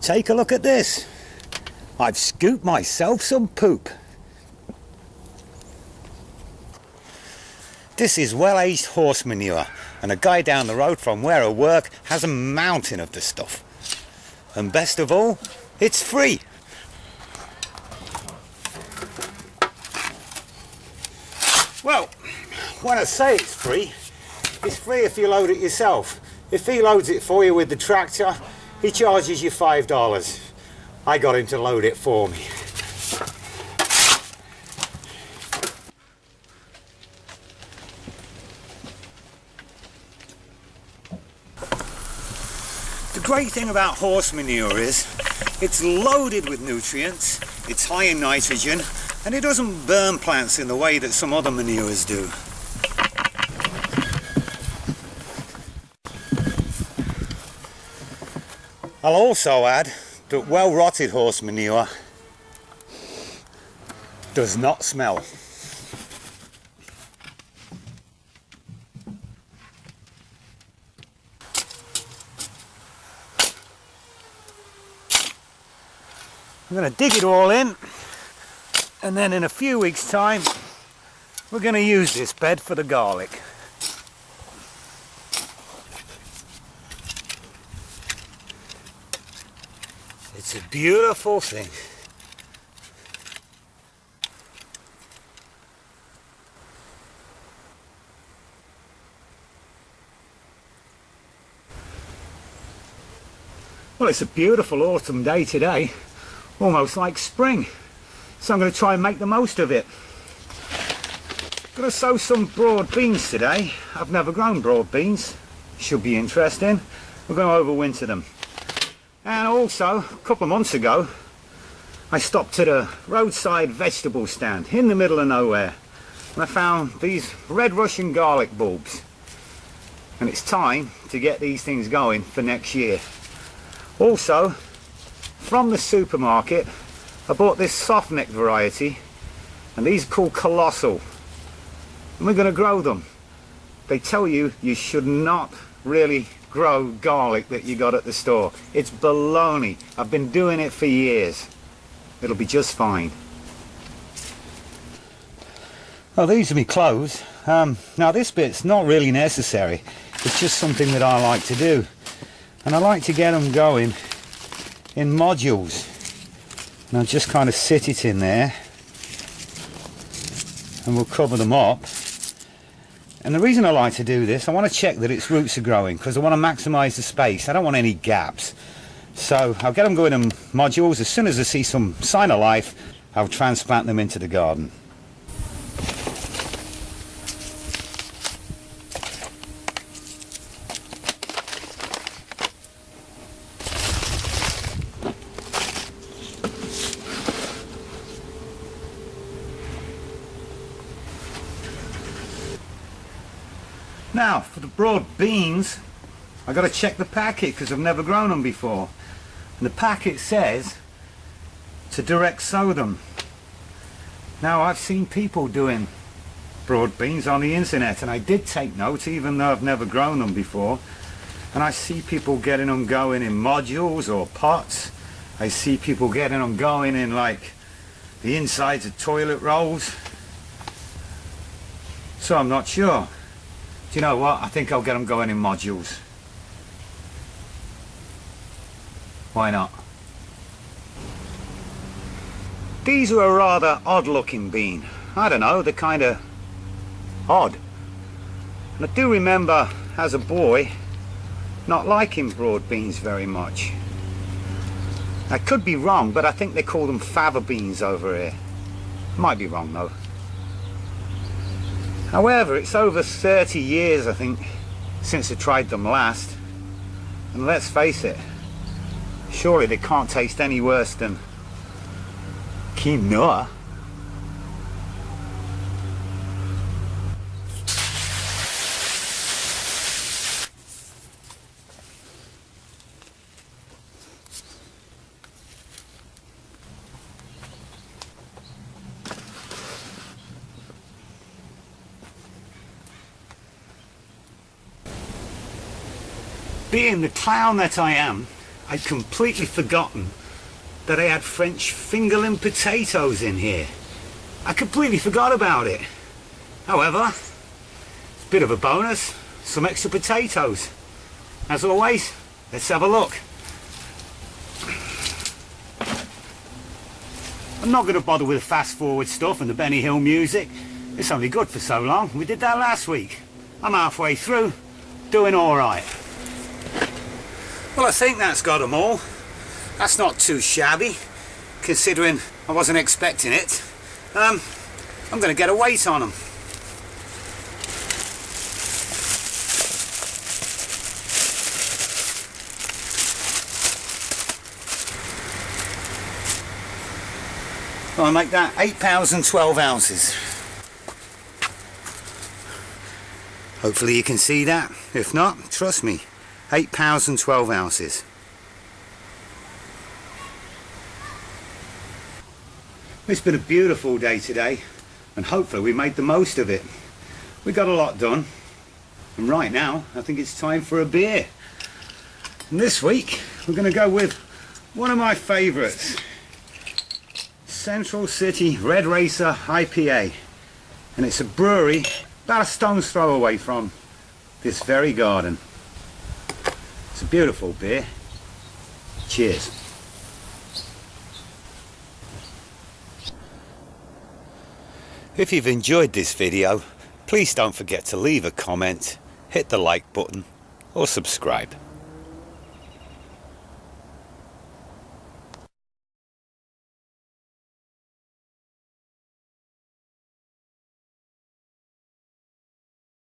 Take a look at this. I've scooped myself some poop. This is well-aged horse manure, and a guy down the road from where I work has a mountain of the stuff. And best of all, it's free. Well, when I say it's free if you load it yourself. If he loads it for you with the tractor, he charges you $5. I got him to load it for me. The great thing about horse manure is it's loaded with nutrients, it's high in nitrogen, and it doesn't burn plants in the way that some other manures do. I'll also add that well-rotted horse manure does not smell. I'm going to dig it all in, and then in a few weeks' time we're going to use this bed for the garlic. It's a beautiful thing. Well, it's a beautiful autumn day today, almost like spring, so I'm going to try and make the most of it. Going to sow some broad beans today. I've never grown broad beans, should be interesting. We're going to overwinter them. And also, a couple of months ago, I stopped at a roadside vegetable stand in the middle of nowhere, and I found these red Russian garlic bulbs, and it's time to get these things going for next year. Also, from the supermarket, I bought this soft neck variety, and these are called Colossal, and we're going to grow them. They tell you you should not really grow garlic that you got at the store. It's baloney. I've been doing it for years. It'll be just fine. Well, these are my clothes. Now this bit's not really necessary. It's just something that I like to do. And I like to get them going in modules. And I'll just kind of sit it in there, and we'll cover them up. And the reason I like to do this, I want to check that its roots are growing, because I want to maximise the space. I don't want any gaps. So I'll get them going in modules. As soon as I see some sign of life, I'll transplant them into the garden. Now, for the broad beans, I've got to check the packet because I've never grown them before. And the packet says to direct sow them. Now, I've seen people doing broad beans on the internet, and I did take note even though I've never grown them before. And I see people getting them going in modules or pots. I see people getting them going in like the insides of toilet rolls. So I'm not sure. Do you know what? I think I'll get them going in modules. Why not? These are a rather odd looking bean. I don't know, they're kind of odd. And I do remember as a boy not liking broad beans very much. I could be wrong, but I think they call them fava beans over here. Might be wrong though. However, it's over 30 years, I think, since I tried them last. And let's face it, surely they can't taste any worse than quinoa. Being the clown that I am, I'd completely forgotten that I had French fingerling potatoes in here. I completely forgot about it. However, it's a bit of a bonus, some extra potatoes. As always, let's have a look. I'm not going to bother with the fast forward stuff and the Benny Hill music. It's only good for so long. We did that last week. I'm halfway through, doing alright. Well, I think that's got them all. That's not too shabby, considering I wasn't expecting it. I'm going to get a weight on them. I'll make that 8 pounds and 12 ounces. Hopefully you can see that. If not, trust me, 8 pounds and 12 ounces. It's been a beautiful day today, and hopefully we made the most of it. We got a lot done, and right now I think it's time for a beer. And this week we're going to go with one of my favourites, Central City Red Racer IPA, and it's a brewery about a stone's throw away from this very garden. It's a beautiful beer. Cheers. If you've enjoyed this video, please don't forget to leave a comment, hit the like button or subscribe.